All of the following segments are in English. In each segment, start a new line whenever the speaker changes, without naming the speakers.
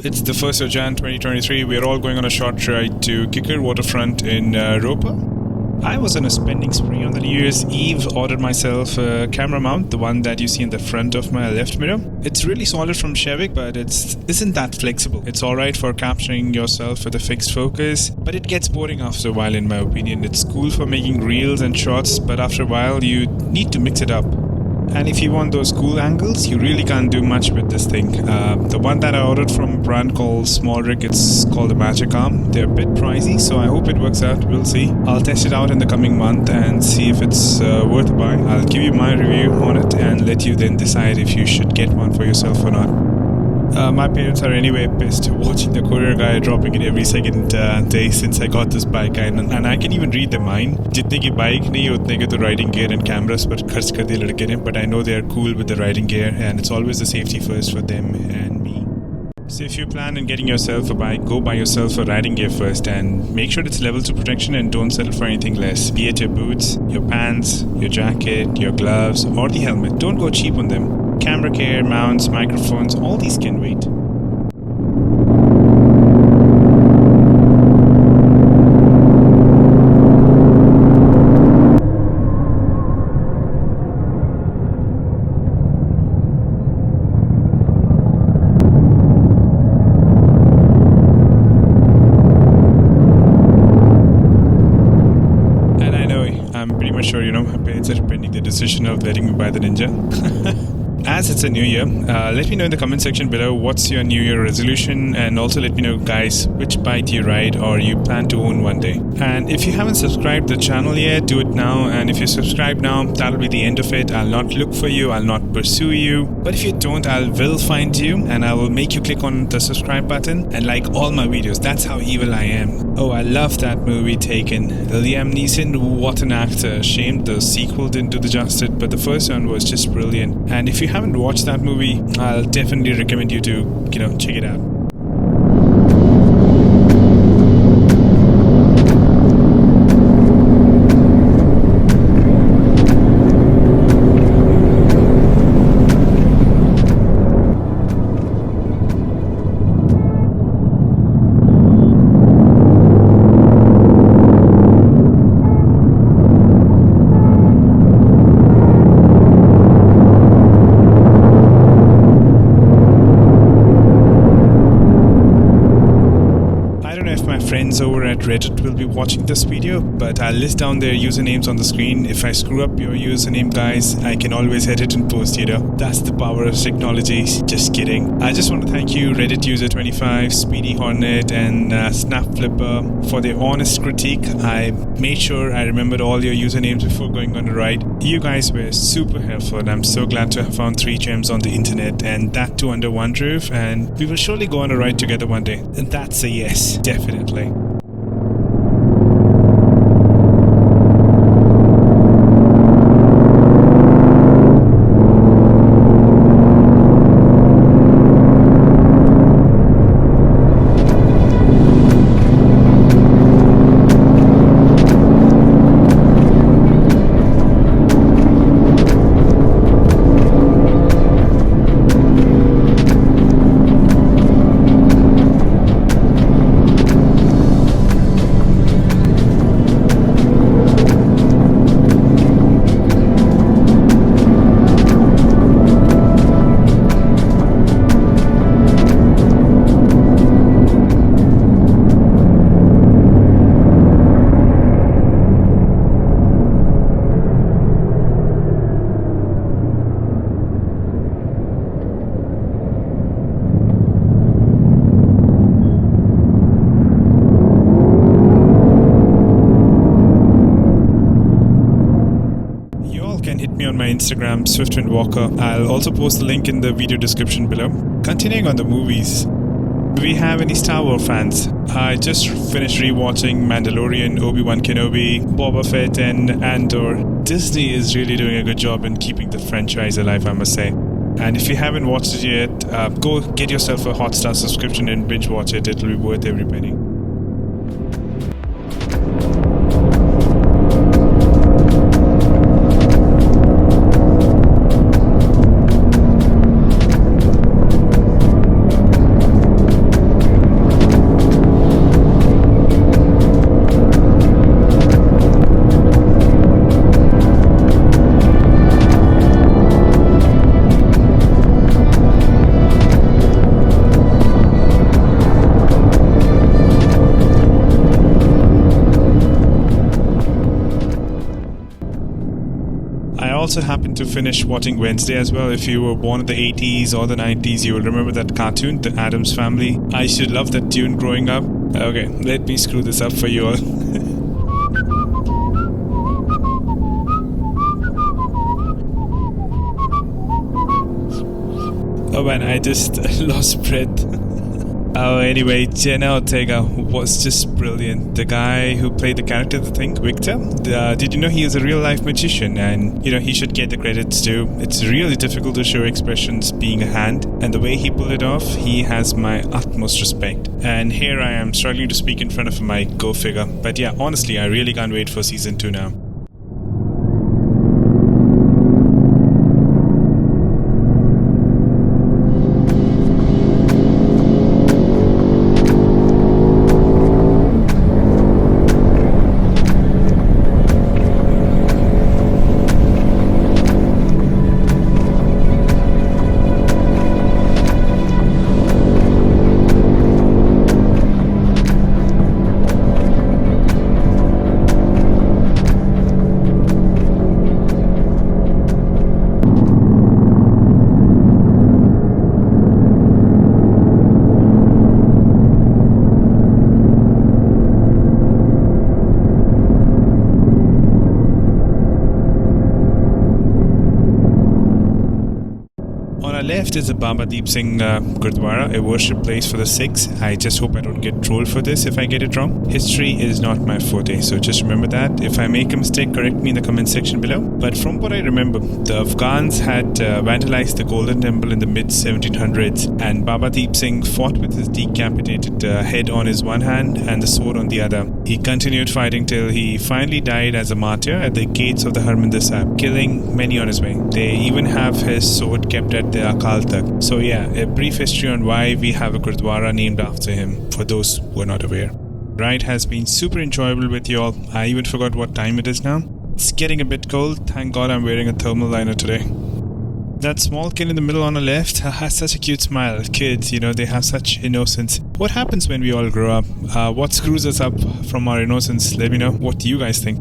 It's the 1st of Jan 2023. We're all going on a short ride to Kikar Waterfront in Ropar. I was on a spending spree on the New Year's Eve, ordered myself a camera mount, the one that you see in the front of my left mirror. It's really solid from Chevik, but it isn't that flexible. It's alright for capturing yourself with a fixed focus, but it gets boring after a while in my opinion. It's cool for making reels and shots, but after a while you need to mix it up. And if you want those cool angles, you really can't do much with this thing. The one that I ordered from a brand called Small Rig, it's called the Magic Arm. They're a bit pricey, so I hope it works out. We'll see. I'll test it out in the coming month and see if it's worth a buy. I'll give you my review on it and let you then decide if you should get one for yourself or not. My parents are anyway pissed watching the courier guy dropping it every second day since I got this bike, and I can even read their mind. जितने की bike नहीं उतने के तो riding gear and cameras पर खर्च कर दिए लड़के ने, but I know they are cool with the riding gear and it's always the safety first for them and me. So if you plan on getting yourself a bike, go buy yourself a riding gear first and make sure it's level 2 protection and don't settle for anything less. Be it your boots, your pants, your jacket, your gloves or the helmet. Don't go cheap on them. Camera care, mounts, microphones, all these can wait. And I know, I'm pretty much sure, my parents are pending the decision of letting me buy the Ninja. As it's a new year, let me know in the comment section below what's your new year resolution, and also let me know guys which bike you ride or you plan to own one day. And if you haven't subscribed the channel yet, do it now, and if you subscribe now, that'll be the end of it. I'll not look for you, I'll not pursue you, but if you don't, I will find you and I will make you click on the subscribe button and like all my videos. That's how evil I am. Oh, I love that movie Taken. Liam Neeson, what an actor. Shame the sequel didn't do the justice, but the first one was just brilliant. And if you haven't watched that movie, I'll definitely recommend you to, check it out. Friends over at Reddit will be watching this video, but I'll list down their usernames on the screen. If I screw up your username, guys, I can always edit and post, That's the power of technology. Just kidding. I just want to thank you, Reddit user 25, Speedy Hornet, and Snap Flipper for their honest critique. I made sure I remembered all your usernames before going on a ride. You guys were super helpful, and I'm so glad to have found 3 gems on the internet, and that too under one roof, and we will surely go on a ride together one day. And that's a yes, definitely. On my Instagram, Swift and Walker. I'll also post the link in the video description below. Continuing on the movies, do we have any Star Wars fans? I just finished rewatching Mandalorian, Obi-Wan Kenobi, Boba Fett and Andor. Disney is really doing a good job in keeping the franchise alive, I must say. And if you haven't watched it yet, go get yourself a Hotstar subscription and binge watch it. It'll be worth every penny. also happened to finish watching Wednesday as well. If you were born in the 80s or the 90s, you will remember that cartoon, The Addams Family. I used to love that tune growing up. Okay, let me screw this up for you all. Oh man, I just lost breath. Oh, anyway, Jenna Ortega was just brilliant. The guy who played the character, I think, Victor. Did you know he is a real-life magician? And, he should get the credits too. It's really difficult to show expressions being a hand. And the way he pulled it off, he has my utmost respect. And here I am struggling to speak in front of a mic, go figure. But yeah, honestly, I really can't wait for season 2 now. Left is the Baba Deep Singh Gurdwara, a worship place for the Sikhs. I just hope I don't get trolled for this if I get it wrong. History is not my forte, so just remember that. If I make a mistake, correct me in the comment section below. But from what I remember, the Afghans had vandalized the Golden Temple in the mid-1700s, and Baba Deep Singh fought with his decapitated head on his one hand and the sword on the other. He continued fighting till he finally died as a martyr at the gates of the Harmandir Sahib, killing many on his way. They even have his sword kept at the Akal Takht. So yeah, a brief history on why we have a Gurdwara named after him, for those who are not aware. Ride has been super enjoyable with you all. I even forgot what time it is now. It's getting a bit cold. Thank God I'm wearing a thermal liner today. That small kid in the middle on the left has such a cute smile. Kids, they have such innocence. What happens when we all grow up? What screws us up from our innocence? Let me know. What do you guys think?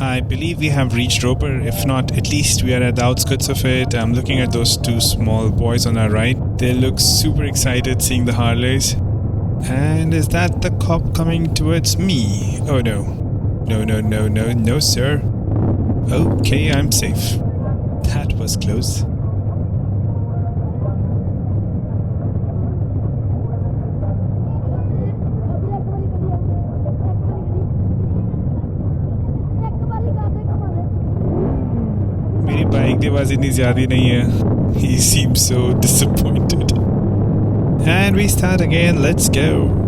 I believe we have reached Ropar. If not, at least we are at the outskirts of it. I'm looking at those two small boys on our right. They look super excited seeing the Harleys. And is that the cop coming towards me? Oh no. No, sir. Okay, I'm safe. That was close. मेरी bike की आवाज़ इतनी ज़्यादा नहीं है. He seems so disappointed. And we start again. Let's go.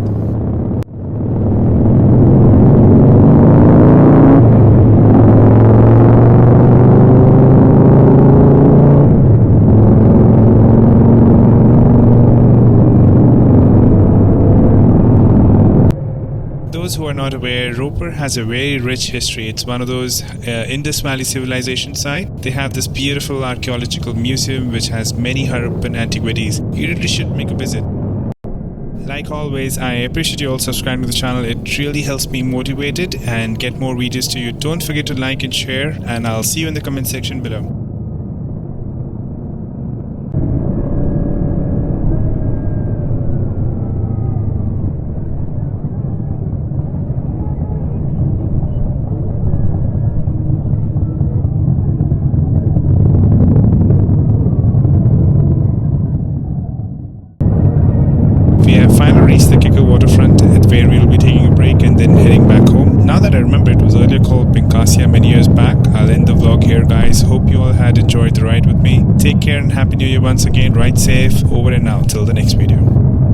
those who are not aware, Ropar has a very rich history. It's one of those Indus Valley civilization sites. They have this beautiful archaeological museum which has many Harappan antiquities. You really should make a visit. Like always, I appreciate you all subscribing to the channel. It really helps me motivated and get more videos to you. Don't forget to like and share, and I'll see you in the comment section below. We have finally reached the Kikar Waterfront, where we'll be taking a break and then heading back home. Now that I remember, it was earlier called Pinkasia many years back. I'll end the vlog here, guys. Hope you all had enjoyed the ride with me. Take care and Happy New Year once again. Ride safe. Over and out. Till the next video.